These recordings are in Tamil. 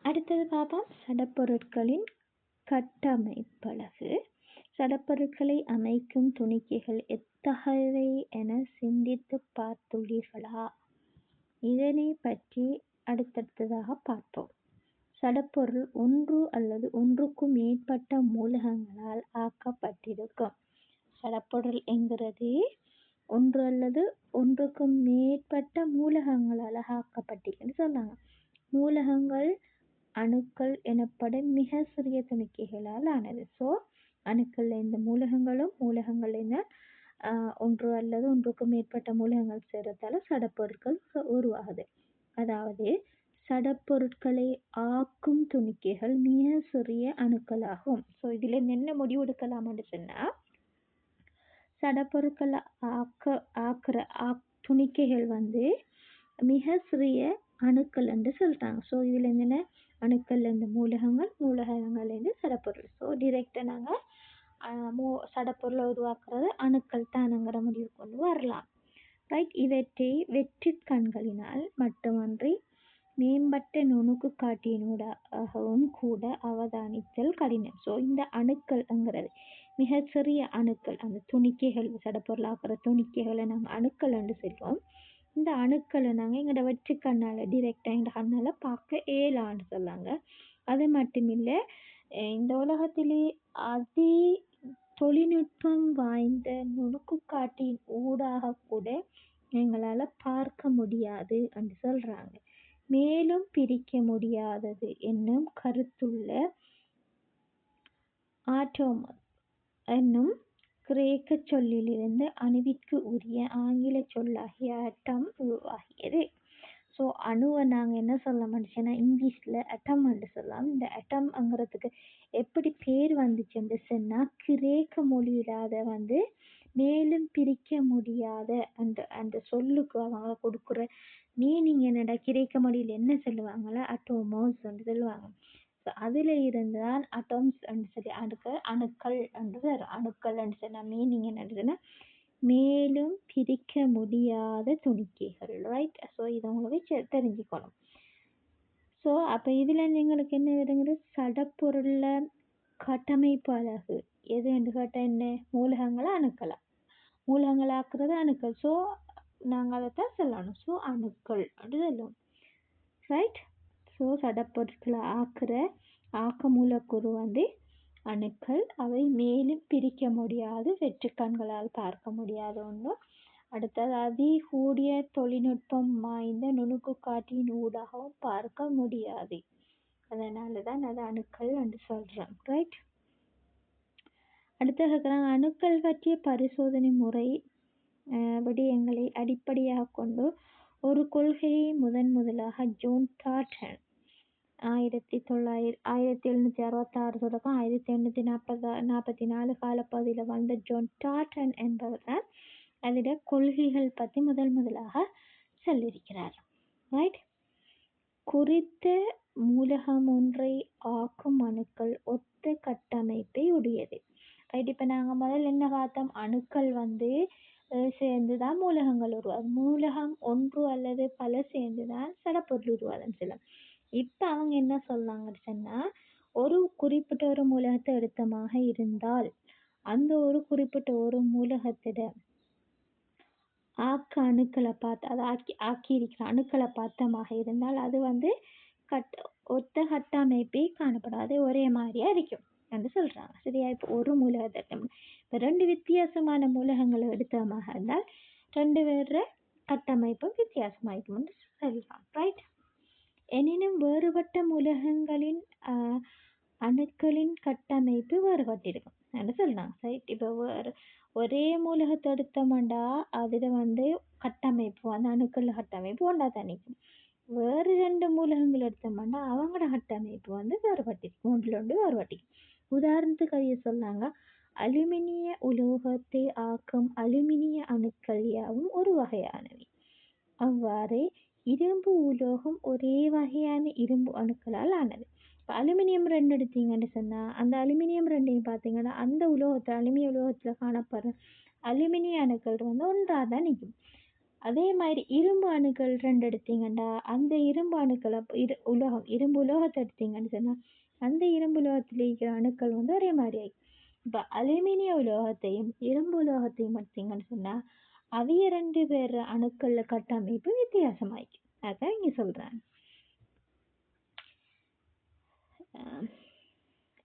அடுத்தது பார்ப்போம் சடப்பொருட்களின் கட்டமைப்பழகு. சடப்பொருட்களை அமைக்கும் துணிக்கைகள் எத்தகையவை என சிந்தித்து பார்த்துள்ளீர்களா? இதனை பற்றி அடுத்ததாக பார்ப்போம். சடப்பொருள் ஒன்று அல்லது ஒன்றுக்கும் மேற்பட்ட மூலகங்களால் ஆக்கப்பட்டிருக்கும். சடப்பொருள் என்கிறது ஒன்று அல்லது ஒன்றுக்கும் மேற்பட்ட மூலகங்களால் ஆக்கப்பட்டிருக்குன்னு சொன்னாங்க. மூலகங்கள் அணுக்கள் எனப்படும் மிக சிறிய துணிக்கைகளால் ஆனது. ஸோ அணுக்கள் இந்த மூலகங்கள் என்ன ஒன்று அல்லது ஒன்றுக்கும் மேற்பட்ட மூலகங்கள் சேர்றதால சடப்பொருட்கள் உருவாகுது. அதாவது சடப்பொருட்களை ஆக்கும் துணிக்கைகள் மிக சிறிய அணுக்களாகும். ஸோ இதுல என்ன முடிவு எடுக்கலாம்னு சொன்னா, சடப்பொருட்களை ஆக்குற துணிக்கைகள் மிக சிறிய அணுக்கள் என்று சொல்றாங்க. ஸோ இதுல என்ன அணுக்கள் இருந்து மூலகங்கள் இருந்து சடப்பொருள். ஸோ டிரெக்டா நாங்க சடப்பொருளை உருவாக்குறது அணுக்கள் தானங்கிற முடிவு கொண்டு வரலாம். ரைட். இவற்றை வெற்று கண்களினால் மட்டுமன்றி மேம்பட்ட நுணுக்கு காட்டியினூடாகவும் கூட அவதானித்தல் கடினம். ஸோ இந்த அணுக்கள்ங்கிறது மிக சிறிய அணுக்கள். அந்த துணிக்கைகள் சடப்பொருளாக்குற துணிக்கைகளை நாங்கள் அணுக்கள் என்று சொல்லுவோம். இந்த அணுக்களை நாங்கள் எங்களோட வெற்று கண்ணால் டிரெக்டாக எங்களோட கண்ணால் பார்க்க இயலான்னு சொல்லாங்க. அது மட்டுமில்லை, இந்த உலகத்திலே அதி தொழில்நுட்பம் வாய்ந்த நுணுக்கு காட்டியின் ஊடாக கூட எங்களால் பார்க்க முடியாது என்று சொல்றாங்க. மேலும் பிரிக்க முடியாதது என்னும் கருத்துள்ள ஆட்டோமஸ் என்னும் கிரேக்க சொல்லிலிருந்து அணுவிற்கு உரிய ஆங்கில சொல்லாகிய அட்டம் உருவாகியது. ஸோ அணுவை நாங்கள் என்ன சொல்ல முடிச்சுன்னா இங்கிலீஷில் அட்டம் என்று சொல்லலாம். இந்த அட்டம்ங்கிறதுக்கு எப்படி பேர் வந்துச்சுன்னு சொன்னால், கிரேக்க மொழியில் அதை மேலும் பிரிக்க முடியாத அந்த சொல்லுக்கு அவங்க கொடுக்குற மீனிங் என்னடா, கிரேக்க மொழியில் என்ன சொல்லுவாங்களா, அட்டோமோஸ் என்று சொல்லுவாங்க. ஸோ அதில் இருந்தால் அட்டம்ஸ் என்று சொல்லி அணுக்கள் என்று வரும். அணுக்கள் என்று சொன்னால் மீனிங் என்னதுன்னா மேலும் பிரிக்க முடியாத துணிக்கைகள். ரைட். ஸோ இதை உங்களுக்கு தெரிஞ்சுக்கணும். ஸோ அப்போ இதில் எங்களுக்கு என்ன வருங்கிறது, சடப்பொருளில் கட்டமைப்பு அழகு எது என்று கேட்டால் என்ன, மூலகங்களா அணுக்களா? மூலகங்களாக்குறது அணுக்கள். ஸோ நாங்கள் அதைத்தான் சொல்லணும். ஸோ அணுக்கள் அப்படி சொல்லுவோம். ரைட். ஸோ சடப்பொருட்களை ஆக்க மூலக்கூறு அணுக்கள். அவை மேலும் பிரிக்க முடியாது, வெற்று கண்களால் பார்க்க முடியாத ஒன்று. அடுத்தது அதிகூடிய தொழில்நுட்பம் வாய்ந்த நுணுக்கு காட்டியின் ஊடாகவும் பார்க்க முடியாது. அதனால தான் அது அணுக்கள் என்று சொல்கிறோம். ரைட். அடுத்த அணுக்கள் பற்றிய பரிசோதனை முறை விடயங்களை அடிப்படையாக கொண்டு ஒரு கொள்கையை முதலாக ஜோன் டால்டன் 1766 தொடக்கம் 1844 காலப்பகுதியில் வாழ்ந்த ஜோன் டால்டன் என்பவர் தான் அதில் கொள்கைகள் பற்றி முதலாக சொல்லியிருக்கிறார். ரைட். குறித்த மூலகம் ஒன்றை ஆக்கும் அணுக்கள் ஒத்த கட்டமைப்பை உடையது. ரைட். இப்போ நாங்கள் முதல்ல என்ன பார்த்தோம், அணுக்கள் சேர்ந்து தான் மூலகங்கள் உருவாது. மூலகம் ஒன்று அல்லது பல சேர்ந்து தான் சடப்பொருள் உருவாதுன்னு சொல்லலாம். இப்போ அவங்க என்ன சொன்னாங்கன்னு சொன்னால், ஒரு குறிப்பிட்ட ஒரு மூலகத்தை எடுத்தமாக இருந்தால் அந்த ஒரு குறிப்பிட்ட ஒரு மூலகத்திட ஆக்க அணுக்களை பார்த்து, அதை ஆக்கியிருக்கிற அணுக்களை பார்த்தமாக இருந்தால் அது ஒத்த கட்டமைப்பை காணப்படும். அது ஒரே மாதிரியா இருக்கும் என்று சொல்றாங்க. சரியா? இப்போ ஒரு மூலகத்தை இப்போ 2 வித்தியாசமான மூலகங்களை எடுத்தமாக இருந்தால் 2 வேறு கட்டமைப்பும் வித்தியாசமாக இருக்கும் என்று சொல்லலாம். ரைட். எனினும் வேறுபட்ட மூலகங்களின் அணுக்களின் கட்டமைப்பு வேறுபட்டிருக்கும் என்று சொல்லலாம். ரைட். இப்போ ஒரே மூலகத்தை எடுத்தோம்டா அதில் கட்டமைப்பு அணுக்கள் கட்டமைப்பு ஒன்றா தான் நிற்கும். வேறு 2 மூலகங்கள் எடுத்தோம்னா அவங்களோட கட்டமைப்பு வேறுபட்டிருக்கும், ஒன்று வேறுபட்டிருக்கும். உதாரணத்துக்கு அதைய சொன்னாங்க, அலுமினிய உலோகத்தை ஆக்கும் அலுமினிய அணுக்கள் யாவும் ஒரு வகையானவை. அவ்வாறே இரும்பு உலோகம் ஒரே வகையான இரும்பு அணுக்களால் ஆனது. இப்போ அலுமினியம் 2 எடுத்தீங்கன்னு சொன்னால் அந்த அலுமினியம் 2ஐயும் பார்த்தீங்கன்னா அந்த உலோகத்தில் அலுமினிய உலோகத்தில் காணப்படுற அலுமினிய அணுக்கள் ஒன்றாக தான் நிற்கும். அதே மாதிரி இரும்பு அணுக்கள் 2 எடுத்தீங்கன்னா, அந்த இரும்பு அணுக்கள இரும்பு உலோகத்த எடுத்தீங்கன்னு சொன்னா, அந்த இரும்பு உலோகத்தில இருக்கிற அணுக்கள் வந்து ஒரே மாரி ஆயிரும். இப்ப அலுமினிய உலோகத்தையும், இரும்பு உலோகத்தையும் எடுத்தீங்கன்னு சொன்னா, அவிய 2 பேர் அணுக்கள்ல கட்டமைப்பு வித்தியாசமாயிக்கும். அதான் இங்க சொல்றாங்க. அ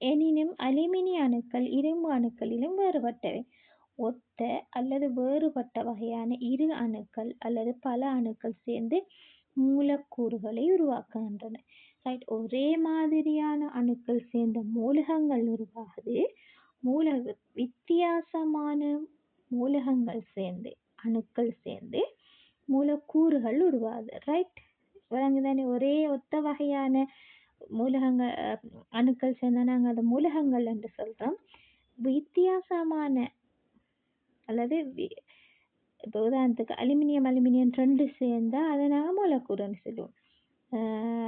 எனினும் அலுமினிய அணுக்கள் இரும்பு அணுக்களிலும் வேறுபட்டவை. ஒத்த அல்லது வேறுபட்ட வகையான இரு அணுக்கள் அல்லது பல அணுக்கள் சேர்ந்து மூலக்கூறுகளை உருவாக்குகின்றன. ரைட், ஒரே மாதிரியான அணுக்கள் சேர்ந்த மூலகங்கள் உருவாகுது. வித்தியாசமான மூலகங்கள் சேர்ந்து அணுக்கள் சேர்ந்து மூலக்கூறுகள் உருவாகுது. ரைட், விளங்குதானே? ஒரே ஒத்த வகையான மூலகங்கள் அணுக்கள் சேர்ந்தா நாங்கள் அதை மூலகங்கள் என்று சொல்றோம். வித்தியாசமான அல்லது இப்போ உதாரணத்துக்கு அலுமினியம் 2 சேர்ந்தா அதை நாங்கள் மூலக்கூறுன்னு சொல்லுவோம்.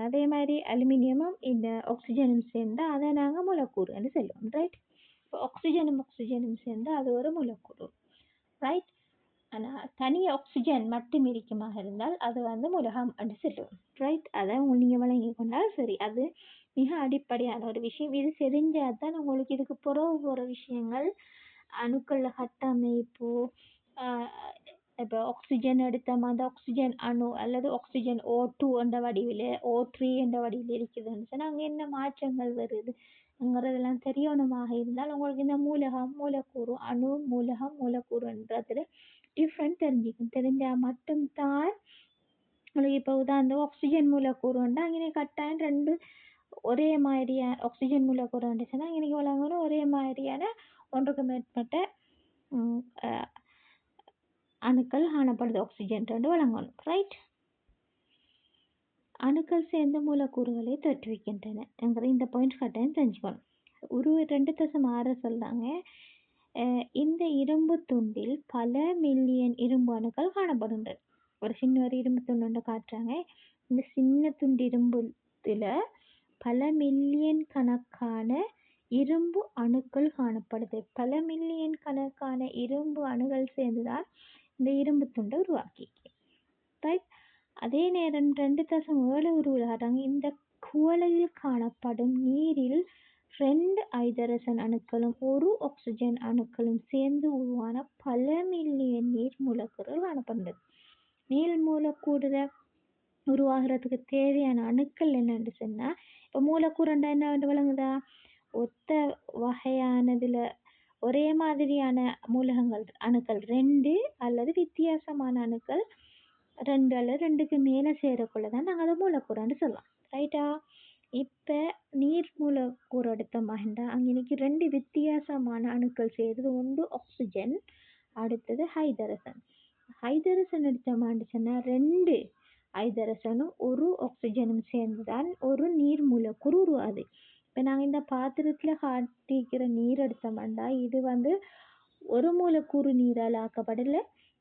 அதே மாதிரி அலுமினியமும் இந்த ஆக்சிஜனும் சேர்ந்தா அதை நாங்கள் மூலக்கூறுன்னு சொல்லுவோம். ரைட், இப்போ ஆக்சிஜனும் சேர்ந்தா அது ஒரு மூலக்கூறு. ரைட், ஆனால் தனி ஆக்சிஜன் மட்டும் இருக்குமாக இருந்தால் அது வந்து மூலகம் என்று சொல்லுவோம். ரைட், அதை நீங்கள் வழங்கி கொண்டால் சரி. அது மிக அடிப்படையான ஒரு விஷயம். இது தெரிஞ்சால் தான் உங்களுக்கு இதுக்கு போகிற விஷயங்கள் அணுக்கள் கட்டமைப்பு, இப்போ ஆக்சிஜன் எடுத்தோம், அந்த ஆக்சிஜன் அணு அல்லது ஆக்சிஜன் O2 என்ற வடிவில், O3 என்ற வடிவில் இருக்குதுன்னு சொன்னால் அங்கே என்ன மாற்றங்கள் வருதுங்கிறதெல்லாம் தெரியணுமாக இருந்தால் உங்களுக்கு இந்த மூலகம், மூலக்கூறு, அணு, மூலகம், மூலக்கூறுன்றதுல டிஃப்ரெண்ட் தெரிஞ்சால் மட்டும்தான் உங்களுக்கு இப்போ உதாரணம் ஆக்சிஜன் மூலக்கூறுன்னா அங்கே கட்டாயம் 2 ஒரே மாதிரியான ஆக்சிஜன் மூலக்கூறு வந்துச்சுன்னா இன்றைக்கி வழங்கணும் ஒரே மாதிரியான ஒன்றுக்கு மேற்பட்ட அணுக்கள் காணப்படுது. ஆக்சிஜன் 2 வழங்கணும். ரைட், அணுக்கள் சேர்ந்த மூலக்கூறுகளை தோற்றுவிக்கின்றன என்கிற இந்த பாயிண்ட் கட்டாயம் தெரிஞ்சுக்கணும். ஒரு 2.6 சொல்றாங்க. இந்த இரும்பு துண்டில் பல மில்லியன் இரும்பு அணுக்கள் காணப்படுகின்றன. ஒரு சின்ன ஒரு இரும்பு துண்டு காட்டுறாங்க. இந்த சின்ன துண்டு இரும்புல பல மில்லியன் கணக்கான இரும்பு அணுக்கள் காணப்படுது. பல மில்லியன் கணக்கான இரும்பு அணுகள் சேர்ந்துதான் இந்த இரும்பு துண்டை உருவாக்கிக்கு. ரைட், அதே நேரம் 2.7 உருவாகிறாங்க. இந்த குவளையில் காணப்படும் நீரில் 2 ஐதரசன் அணுக்களும் 1 ஆக்சிஜன் அணுக்களும் சேர்ந்து உருவான பல மில்லியன் நீர் மூலக்கூறுகள் காணப்படுகிறது. நீர் மூலக்கூறுல உருவாகிறதுக்கு தேவையான அணுக்கள் என்னன்னு சொன்னா, இப்போ மூலக்கூறுண்டா என்ன விளங்குதா? ஒத்த வகையானதுல ஒரே மாதிரியான மூலகங்கள் அணுக்கள் 2 அல்லது வித்தியாசமான அணுக்கள் 2 அல்லது 2க்கு மேலே சேரக்குள்ளதான் நாங்கள் அதை மூலக்கூறுன்னு சொல்லலாம். ரைட்டா? இப்போ நீர் மூலக்கூறு எடுத்தோம்னா அங்கே இன்னைக்கு 2 வித்தியாசமான அணுக்கள் சேருது. ஒன்று ஆக்சிஜன், அடுத்தது ஹைதரசன். ஹைதரசன் எடுத்தோம்னு சொன்னா 2 ஐதரசனும் 1 ஆக்சிஜனும் சேர்ந்துதான் ஒரு நீர் மூலக்கூறு உருவாகுது. இப்போ நாங்கள் இந்த பாத்திரத்தில் காட்டிக்கிற நீர் எடுத்தோம்னா இது வந்து ஒரு மூலக்கூறு நீரால் ஆக்கப்படல,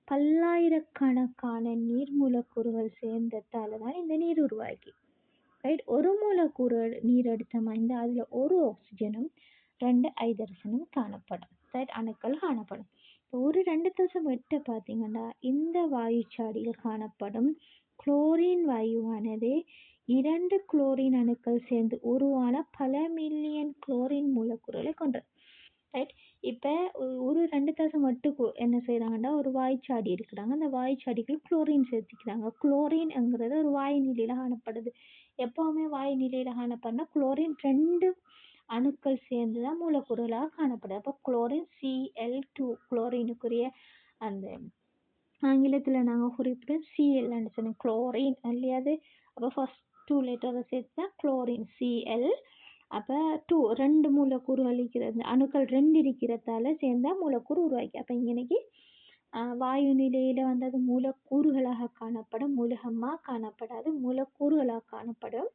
பல்லாயிரக்கணக்கான நீர் மூலக்கூறுகள் சேர்ந்ததால தான் இந்த நீர் உருவாக்கி. ரைட், ஒரு மூலக்கூறு நீர் எடுத்தோம்னா அதில் 1 ஆக்சிஜனும் 2 ஐதரசனும் காணப்படும். ரைட், அணுக்கள் காணப்படும். ஒரு 2.8 பார்த்தீங்கன்னா இந்த வாயுச்சாடியில் காணப்படும் குளோரின் வாயுவானது 2 குளோரின் அணுக்கள் சேர்ந்து உருவான பல மில்லியன் குளோரின் மூலக்கூறுகளை கொண்டது. ரைட், இப்போ ஒரு 2.8க்கு என்ன செய்கிறாங்கன்னா ஒரு வாயுச்சாடி இருக்கிறாங்க. அந்த வாயுச்சாடிகள் குளோரின் சேர்த்துக்கிறாங்க. குளோரின்ங்கிறது ஒரு வாயு நிலையில் காணப்படுது. எப்போவுமே வாயு நிலையில் காணப்படுனா குளோரின் 2 அணுக்கள் சேர்ந்து தான் மூலக்கூறுகளாக காணப்படுது. அப்போ குளோரின் Cl2 குளோரினுக்குரிய அந்த ஆங்கிலத்தில் நாங்கள் குறிப்பிட்டோம் Cl சொன்னோம், குளோரின் இல்லையாது. அப்போ ஃபர்ஸ்ட் 2 லெட்டரை சேர்த்து தான் குளோரின் Cl. அப்போ 2 மூலக்கூறுகள் இருக்கிறது, அணுக்கள் 2 இருக்கிறதால சேர்ந்தா மூலக்கூறு உருவாக்கி. அப்போ இன்னைக்கு வாயு நிலையில் வந்து அது மூலக்கூறுகளாக காணப்படும், மூலகமாக காணப்படாது, மூலக்கூறுகளாக காணப்படும்.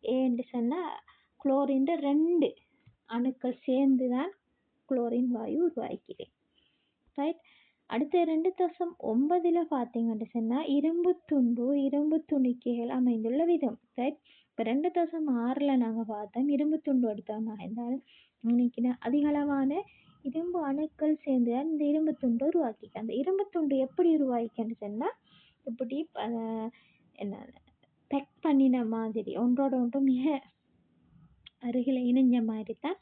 ஏன்னு சொன்னால் குளோரின் 2 அணுக்கள் சேர்ந்து தான் குளோரின் வாயு உருவாக்கிறேன். ரைட், அடுத்த 2.9 பார்த்தீங்கன்னு சொன்னால் இரும்பு துணிக்கைகள் அமைந்துள்ள விதம். ரைட், இப்போ 2.6 நாங்கள் பார்த்தோம் இரும்பு துண்டு எடுத்தோம்னா இருந்தால் இன்னைக்கு அதிக அளவான இரும்பு அணுக்கள் சேர்ந்து இந்த இரும்பு துண்டு உருவாக்கி. அந்த இரும்பு துண்டு எப்படி உருவாக்கின்னு சொன்னால் இப்படி என்ன பெக் பண்ணின மாதிரி ஒன்றோட ஒன்று மிக அருகில் இணைஞ்ச மாதிரி தான்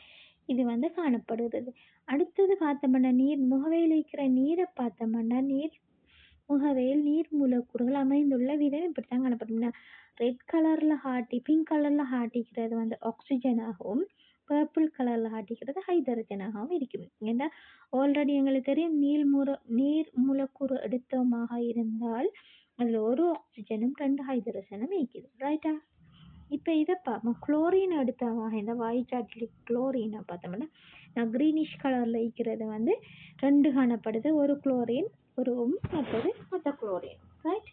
இது வந்து காணப்படுகிறது. அடுத்தது பார்த்தோம்னா முகவையில் இருக்கிற நீரை பார்த்தோம்னா முகவையில் நீர் மூலக்கூறுகள் அமைந்துள்ள விதம் இப்படித்தான் காணப்படும். ரெட் கலர்ல பிங்க் கலர்ல காட்டிக்கிறது வந்து ஆக்சிஜனாகவும், பர்பிள் கலர்ல காட்டிக்கிறது ஹைட்ரஜனாகவும் இருக்கும். ஏன்னா ஆல்ரெடி எங்களுக்கு தெரியும் நீர் மூலக்கூறு எடுத்தமாக இருந்தால் அதில் ஒரு ஆக்சிஜனும் 2 ஹைட்ரஜனும் இருக்குது, ரைட்டா? இப்போ இதை பார்ப்போம். குளோரின் எடுத்தமாக இந்த வாய்ச்சாட்டில் குளோரினை பார்த்தோம்னா க்ரீனிஷ் கலரில் இருக்கிறது வந்து 2 காணப்படுது. ஒரு குளோரின், ஒரு மற்றது மற்ற குளோரின், ரைட்?